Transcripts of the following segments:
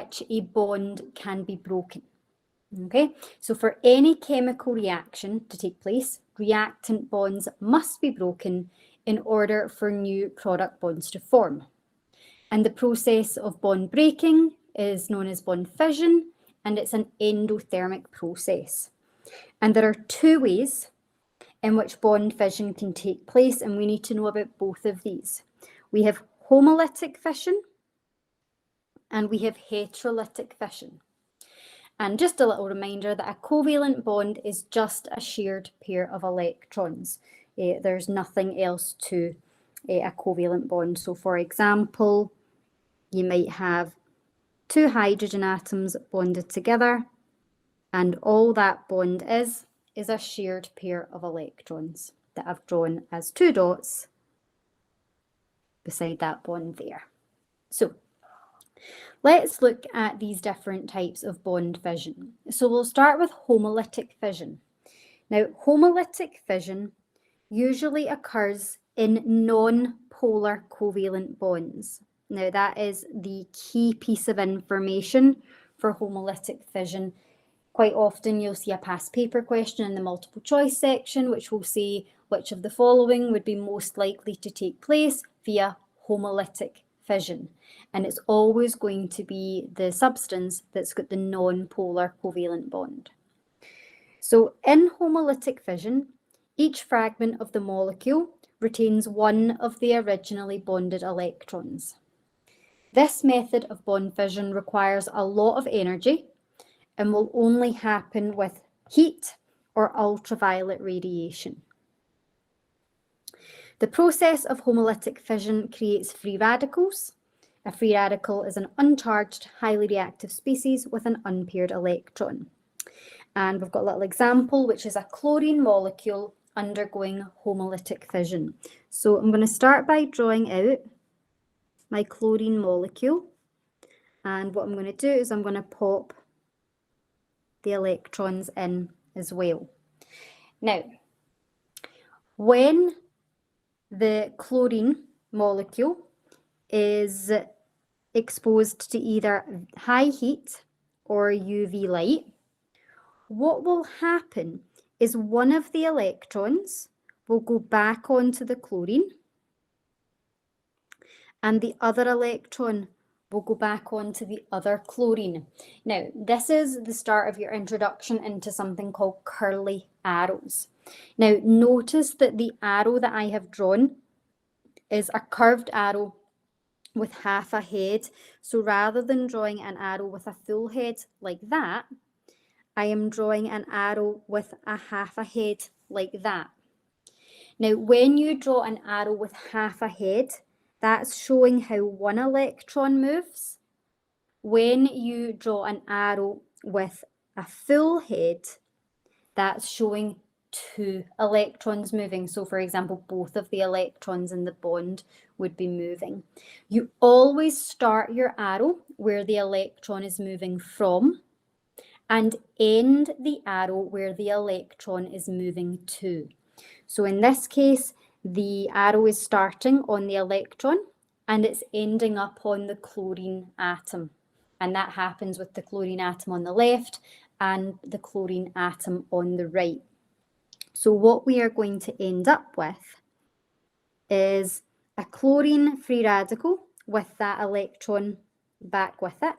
which a bond can be broken. Okay, so for any chemical reaction to take place, reactant bonds must be broken in order for new product bonds to form. And the process of bond breaking is known as bond fission, and it's an endothermic process. And there are two ways in which bond fission can take place, and we need to know about both of these. We have homolytic fission and we have heterolytic fission. And just a little reminder that a covalent bond is just a shared pair of electrons. There's nothing else to a covalent bond. So for example, you might have two hydrogen atoms bonded together, and all that bond is a shared pair of electrons that I've drawn as two dots beside that bond there. So let's look at these different types of bond fission. So we'll start with homolytic fission. Now, homolytic fission usually occurs in non-polar covalent bonds. Now, that is the key piece of information for homolytic fission. Quite often you'll see a past paper question in the multiple choice section, which will say which of the following would be most likely to take place via homolytic fission. And it's always going to be the substance that's got the non-polar covalent bond. So in homolytic fission, each fragment of the molecule retains one of the originally bonded electrons. This method of bond fission requires a lot of energy and will only happen with heat or ultraviolet radiation. The process of homolytic fission creates free radicals. A free radical is an uncharged, highly reactive species with an unpaired electron. And we've got a little example, which is a chlorine molecule undergoing homolytic fission. So I'm going to start by drawing out my chlorine molecule. And what I'm going to do is I'm going to pop the electrons in as well. Now, when the chlorine molecule is exposed to either high heat or UV light, what will happen is one of the electrons will go back onto the chlorine and the other electron will go back onto the other chlorine. Now, this is the start of your introduction into something called curly arrows. Now, notice that the arrow that I have drawn is a curved arrow with half a head. So rather than drawing an arrow with a full head like that, I am drawing an arrow with a half a head like that. Now, when you draw an arrow with half a head, that's showing how one electron moves. When you draw an arrow with a full head, that's showing two electrons moving. So for example, both of the electrons in the bond would be moving. You always start your arrow where the electron is moving from and end the arrow where the electron is moving to. So in this case, the arrow is starting on the electron and it's ending up on the chlorine atom. And that happens with the chlorine atom on the left and the chlorine atom on the right. So what we are going to end up with is a chlorine free radical with that electron back with it,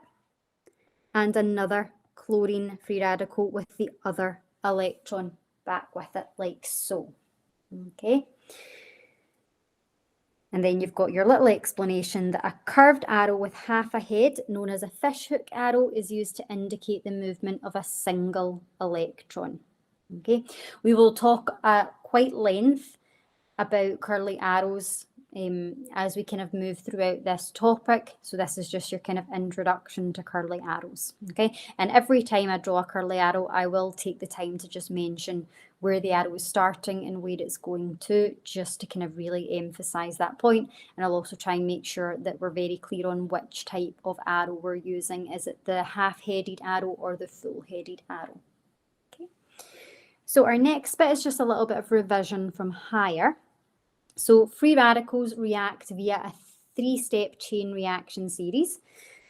and another chlorine free radical with the other electron back with it, like so. Okay. And then you've got your little explanation that a curved arrow with half a head, known as a fishhook arrow, is used to indicate the movement of a single electron. Okay, we will talk at quite length about curly arrows as we kind of move throughout this topic. So this is just your kind of introduction to curly arrows. Okay, and every time I draw a curly arrow, I will take the time to just mention where the arrow is starting and where it's going to, just to kind of really emphasize that point. And I'll also try and make sure that we're very clear on which type of arrow we're using. Is it the half-headed arrow or the full-headed arrow? Okay. So our next bit is just a little bit of revision from higher. So free radicals react via a three-step chain reaction series.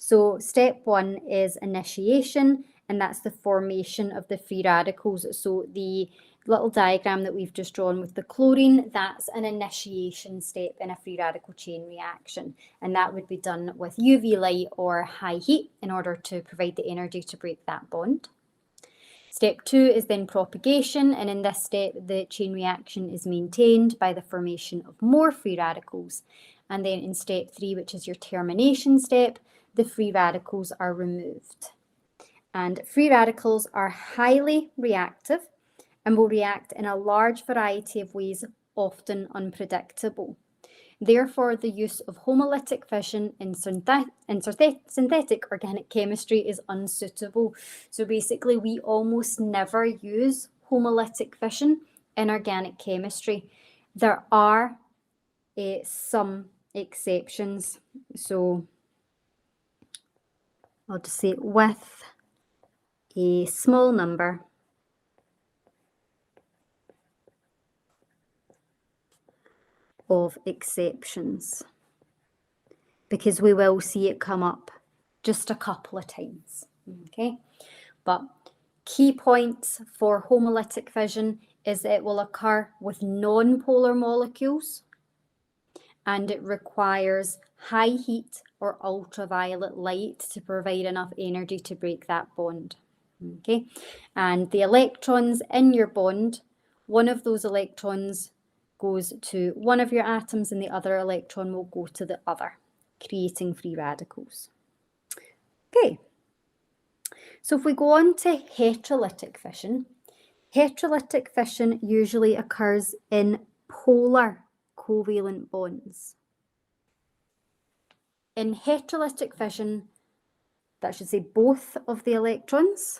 So step 1 is initiation, and that's the formation of the free radicals. So the little diagram that we've just drawn with the chlorine, that's an initiation step in a free radical chain reaction, and that would be done with UV light or high heat in order to provide the energy to break that bond. Step 2 is then propagation, and in this step the chain reaction is maintained by the formation of more free radicals. And then in step 3, which is your termination step, the free radicals are removed. And free radicals are highly reactive and will react in a large variety of ways, often unpredictable. Therefore, the use of homolytic fission in synthetic organic chemistry is unsuitable. So basically, we almost never use homolytic fission in organic chemistry. There are some exceptions. So I'll just say with a small number of exceptions, because we will see it come up just a couple of times. Okay, but key points for homolytic fission is that it will occur with non-polar molecules, and it requires high heat or ultraviolet light to provide enough energy to break that bond. Okay, and the electrons in your bond, one of those electrons goes to one of your atoms and the other electron will go to the other, creating free radicals. Okay, so if we go on to heterolytic fission usually occurs in polar covalent bonds. In heterolytic fission, that should say both of the electrons.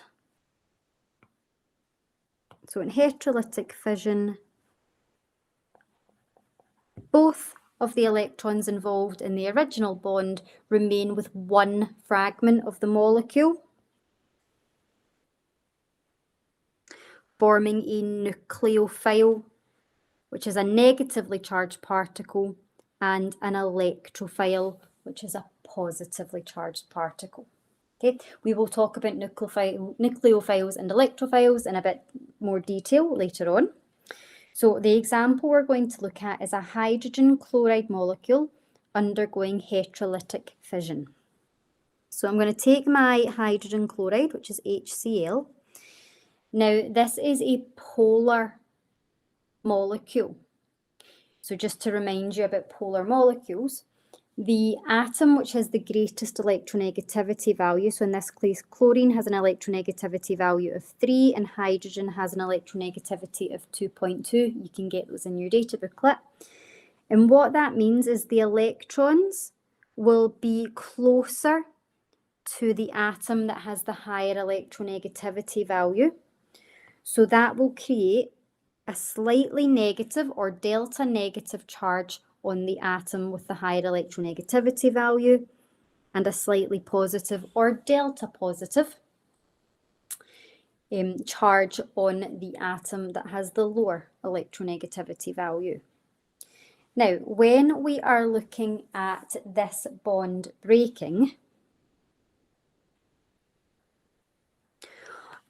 So in heterolytic fission, both of the electrons involved in the original bond remain with one fragment of the molecule, forming a nucleophile, which is a negatively charged particle, and an electrophile, which is a positively charged particle. Okay, we will talk about nucleophiles and electrophiles in a bit more detail later on. So the example we're going to look at is a hydrogen chloride molecule undergoing heterolytic fission. So I'm going to take my hydrogen chloride, which is HCl. Now this is a polar molecule. So just to remind you about polar molecules, the atom which has the greatest electronegativity value, so in this case chlorine has an electronegativity value of 3 and hydrogen has an electronegativity of 2.2. You can get those in your data booklet. And what that means is the electrons will be closer to the atom that has the higher electronegativity value. So that will create a slightly negative or delta negative charge on the atom with the higher electronegativity value, and a slightly positive or delta positive charge on the atom that has the lower electronegativity value. Now, when we are looking at this bond breaking,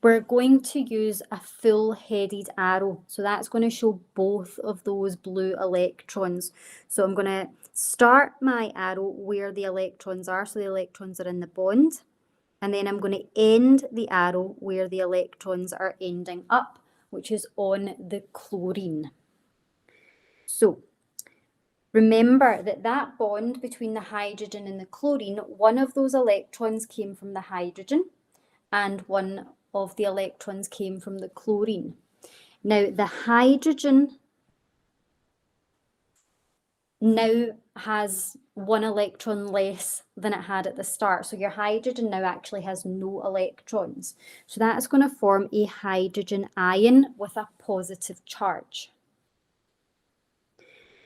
we're going to use a full-headed arrow. So that's going to show both of those blue electrons. So I'm going to start my arrow where the electrons are. So the electrons are in the bond. And then I'm going to end the arrow where the electrons are ending up, which is on the chlorine. So remember that that bond between the hydrogen and the chlorine, one of those electrons came from the hydrogen and one of the electrons came from the chlorine. Now the hydrogen now has one electron less than it had at the start. So your hydrogen now actually has no electrons. So that's going to form a hydrogen ion with a positive charge.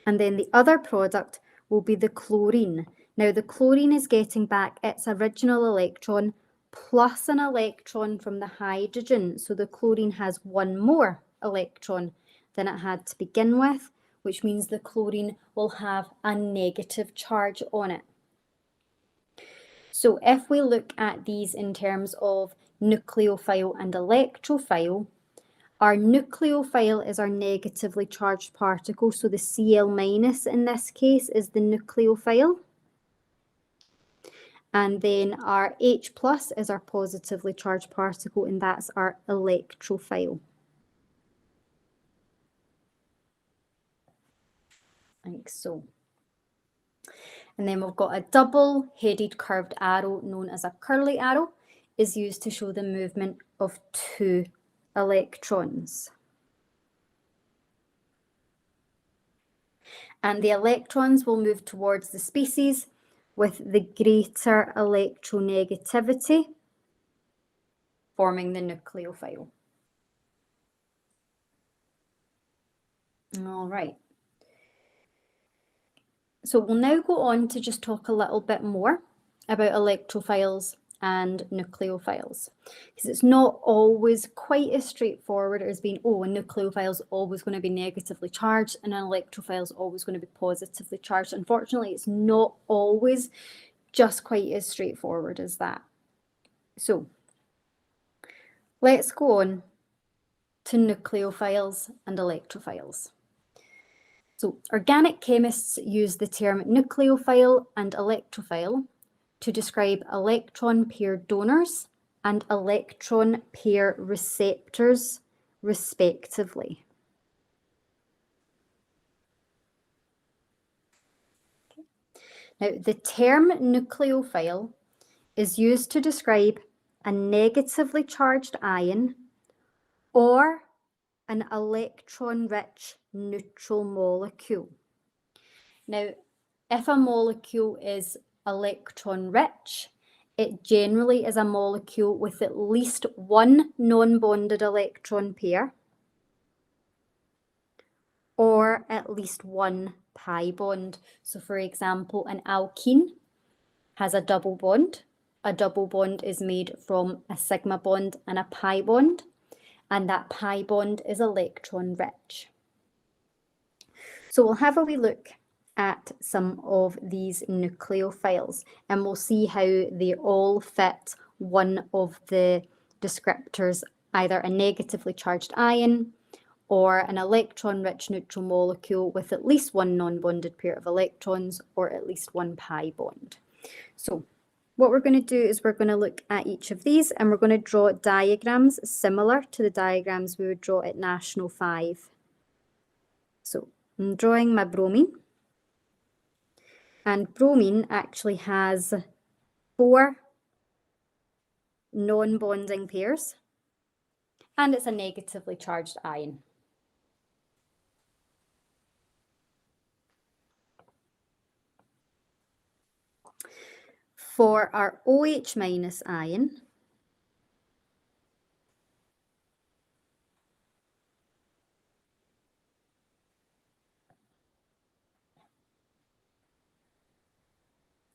And then the other product will be the chlorine. Now the chlorine is getting back its original electron plus an electron from the hydrogen. So the chlorine has one more electron than it had to begin with, which means the chlorine will have a negative charge on it. So if we look at these in terms of nucleophile and electrophile, our nucleophile is our negatively charged particle, so the Cl minus in this case is the nucleophile. And then our H plus is our positively charged particle, and that's our electrophile. Like so. And then we've got a double-headed curved arrow known as a curly arrow, is used to show the movement of two electrons. And the electrons will move towards the species with the greater electronegativity, forming the nucleophile. All right. So we'll now go on to just talk a little bit more about electrophiles and nucleophiles, because it's not always quite as straightforward as being, oh, a nucleophile is always going to be negatively charged and an electrophile is always going to be positively charged. Unfortunately, it's not always just quite as straightforward as that. So let's go on to nucleophiles and electrophiles. So organic chemists use the term nucleophile and electrophile to describe electron pair donors and electron pair receptors, respectively. Now, the term nucleophile is used to describe a negatively charged ion or an electron-rich neutral molecule. Now, if a molecule is electron-rich, it generally is a molecule with at least one non-bonded electron pair or at least one pi bond. So for example, an alkene has a double bond. A double bond is made from a sigma bond and a pi bond, and that pi bond is electron-rich. So we'll have a wee look at some of these nucleophiles, and we'll see how they all fit one of the descriptors, either a negatively charged ion or an electron-rich neutral molecule with at least one non-bonded pair of electrons or at least one pi bond. So what we're going to do is we're going to look at each of these, and we're going to draw diagrams similar to the diagrams we would draw at National 5. So I'm drawing my bromine. And bromine actually has 4 non-bonding pairs, and it's a negatively charged ion. For our OH minus ion,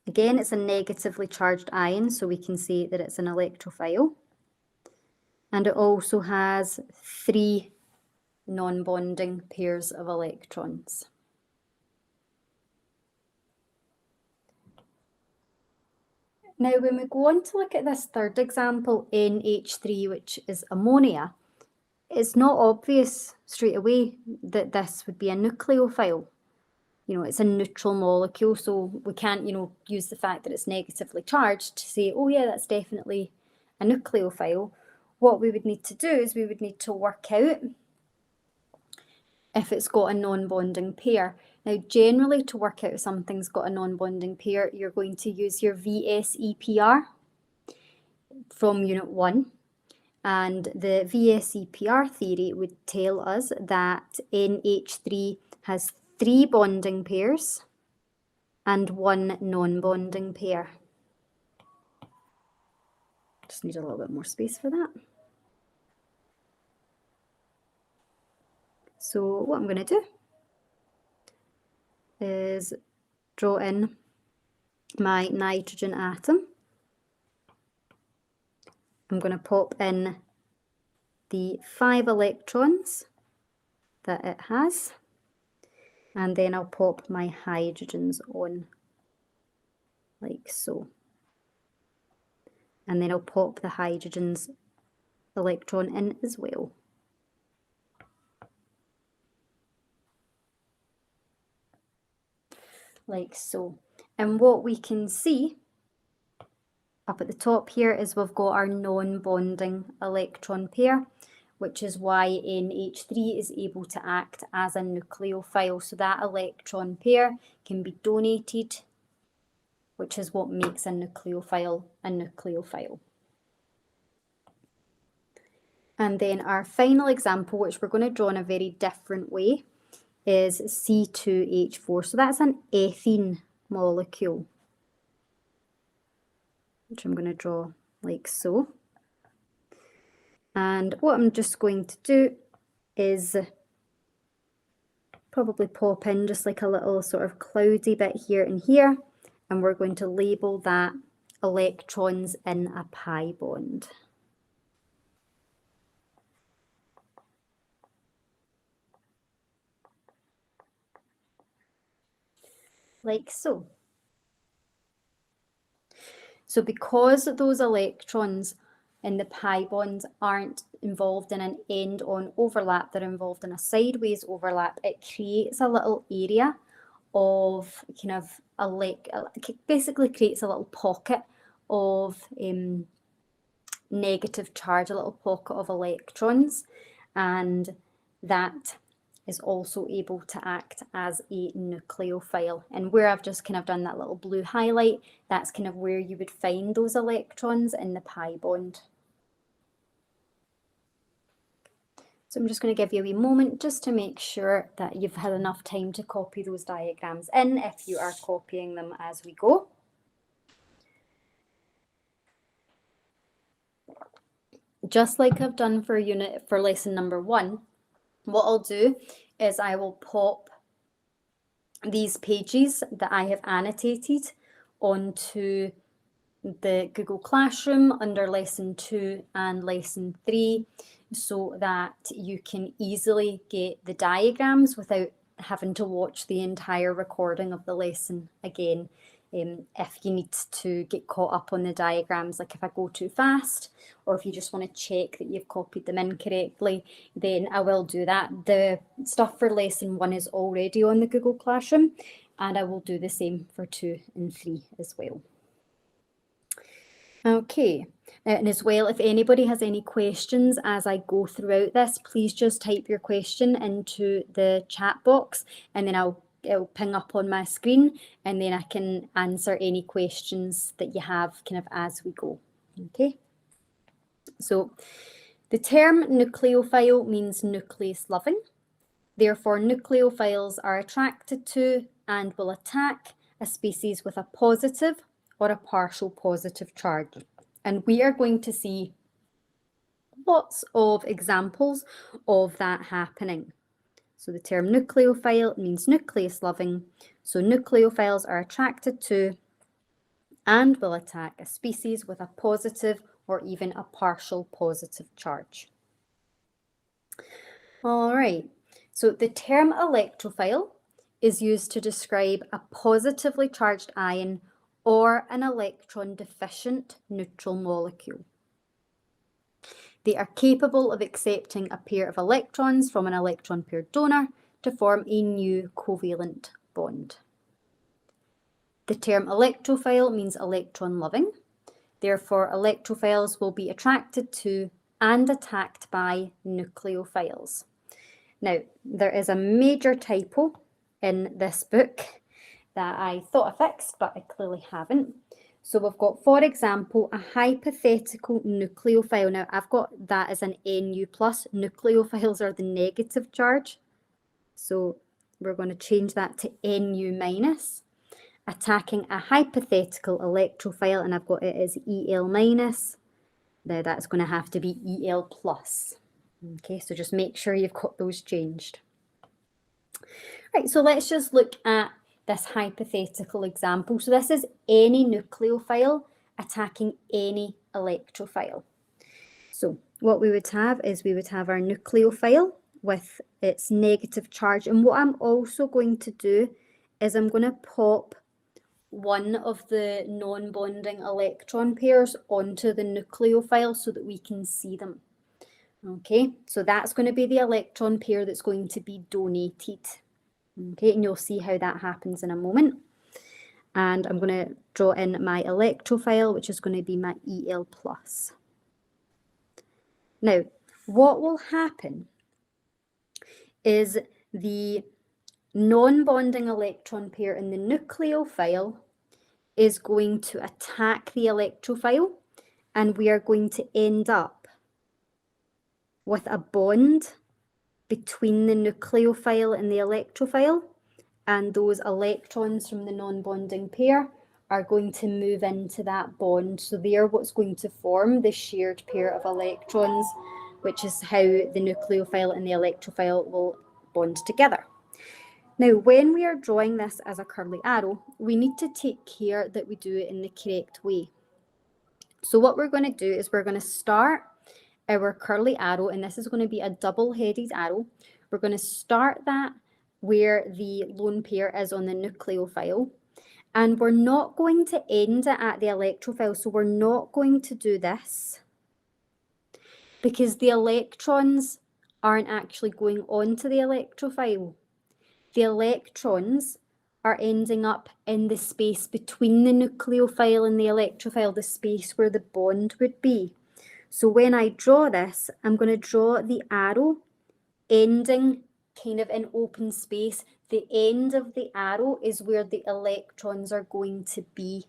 again, it's a negatively charged ion, so we can say that it's an electrophile. And it also has 3 non-bonding pairs of electrons. Now, when we go on to look at this third example, NH3, which is ammonia, it's not obvious straight away that this would be a nucleophile. You know, it's a neutral molecule, so we can't, use the fact that it's negatively charged to say, oh yeah, that's definitely a nucleophile. What we would need to do is we would need to work out if it's got a non-bonding pair. Now, generally, to work out if something's got a non-bonding pair, you're going to use your VSEPR from Unit 1. And the VSEPR theory would tell us that NH3 has 3 bonding pairs and 1 non-bonding pair. Just need a little bit more space for that. So what I'm going to do is draw in my nitrogen atom. I'm going to pop in the 5 electrons that it has, and then I'll pop my hydrogens on like so. and then I'll pop the hydrogen's electron in as well. Like so. And what we can see up at the top here is we've got our non-bonding electron pair, which is why NH3 is able to act as a nucleophile. So that electron pair can be donated, which is what makes a nucleophile a nucleophile. And then our final example, which we're going to draw in a very different way, is C2H4. So that's an ethene molecule, which I'm going to draw like so. And what I'm just going to do is probably pop in just like a little sort of cloudy bit here and here, and we're going to label that electrons in a pi bond. Like so. So because those electrons in the pi bonds aren't involved in an end-on overlap, they're involved in a sideways overlap, it creates a little area of kind of basically creates a little pocket of negative charge, a little pocket of electrons, and that is also able to act as a nucleophile. And where I've just kind of done that little blue highlight, that's kind of where you would find those electrons in the pi bond. So I'm just going to give you a wee moment just to make sure that you've had enough time to copy those diagrams in if you are copying them as we go. Just like I've done for lesson number 1, what I'll do is I will pop these pages that I have annotated onto the Google Classroom under lesson 2 and lesson 3 so that you can easily get the diagrams without having to watch the entire recording of the lesson again. If you need to get caught up on the diagrams, like if I go too fast, or if you just want to check that you've copied them in correctly, then I will do that. The stuff for lesson 1 is already on the Google Classroom, and I will do the same for 2 and 3 as well. Okay, and as well, if anybody has any questions as I go throughout this, please just type your question into the chat box, and then it'll ping up on my screen, and then I can answer any questions that you have kind of as we go. Okay, so the term nucleophile means nucleus loving. Therefore, nucleophiles are attracted to and will attack a species with a positive or a partial positive charge. And we are going to see lots of examples of that happening. So the term nucleophile means nucleus loving. So nucleophiles are attracted to and will attack a species with a positive or even a partial positive charge. All right, so the term electrophile is used to describe a positively charged ion or an electron deficient neutral molecule. They are capable of accepting a pair of electrons from an electron pair donor to form a new covalent bond. The term electrophile means electron loving. Therefore, electrophiles will be attracted to and attacked by nucleophiles. Now, there is a major typo in this book that I thought I fixed, but I clearly haven't. So we've got, for example, a hypothetical nucleophile. Now, I've got that as an Nu+. Nucleophiles are the negative charge. So we're going to change that to Nu-, attacking a hypothetical electrophile, and I've got it as El-. Now that's going to have to be El+. Okay, so just make sure you've got those changed. Right, so let's just look at this hypothetical example. So this is any nucleophile attacking any electrophile. So what we would have is we would have our nucleophile with its negative charge. And what I'm also going to do is I'm going to pop one of the non-bonding electron pairs onto the nucleophile so that we can see them. Okay, so that's going to be the electron pair that's going to be donated. Okay, and you'll see how that happens in a moment. And I'm going to draw in my electrophile, which is going to be my El+. Now, what will happen is the non-bonding electron pair in the nucleophile is going to attack the electrophile, and we are going to end up with a bond between the nucleophile and the electrophile, and those electrons from the non-bonding pair are going to move into that bond. So they are what's going to form the shared pair of electrons, which is how the nucleophile and the electrophile will bond together. Now, when we are drawing this as a curly arrow, we need to take care that we do it in the correct way. So what we're going to do is we're going to start our curly arrow, and this is going to be a double-headed arrow. We're going to start that where the lone pair is on the nucleophile, and we're not going to end it at the electrophile. So we're not going to do this because the electrons aren't actually going onto the electrophile. The electrons are ending up in the space between the nucleophile and the electrophile, the space where the bond would be. So when I draw this, I'm going to draw the arrow ending kind of in open space. The end of the arrow is where the electrons are going to be.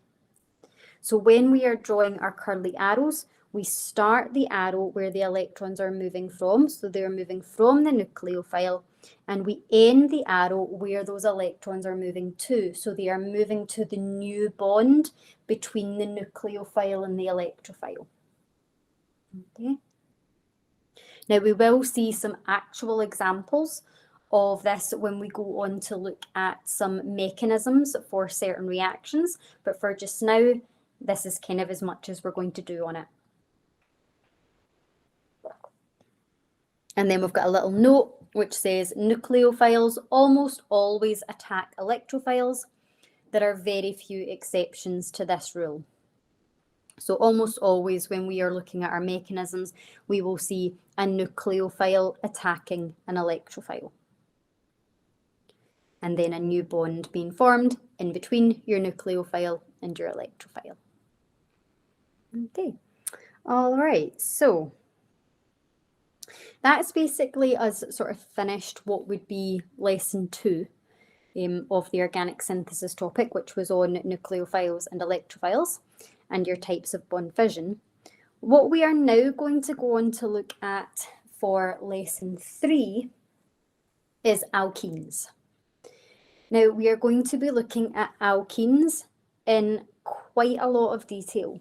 So when we are drawing our curly arrows, we start the arrow where the electrons are moving from. So they're moving from the nucleophile, and we end the arrow where those electrons are moving to. So they are moving to the new bond between the nucleophile and the electrophile. Okay. Now we will see some actual examples of this when we go on to look at some mechanisms for certain reactions, but for just now, this is kind of as much as we're going to do on it. And then we've got a little note which says nucleophiles almost always attack electrophiles. There are very few exceptions to this rule. So almost always when we are looking at our mechanisms, we will see a nucleophile attacking an electrophile. And then a new bond being formed in between your nucleophile and your electrophile. Okay, all right, so that's basically us sort of finished what would be lesson 2 of the organic synthesis topic, which was on nucleophiles and electrophiles and your types of bond fission. What we are now going to go on to look at for lesson 3 is alkenes. Now we are going to be looking at alkenes in quite a lot of detail.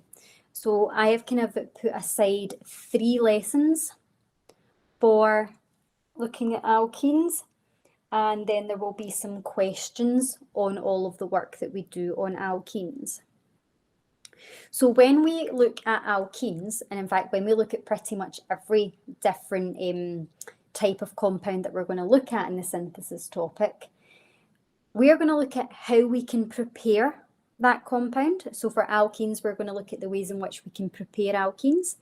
So I have kind of put aside 3 lessons for looking at alkenes, and then there will be some questions on all of the work that we do on alkenes. So when we look at alkenes, and in fact when we look at pretty much every different type of compound that we're going to look at in the synthesis topic, we are going to look at how we can prepare that compound. So for alkenes, we're going to look at the ways in which we can prepare alkenes.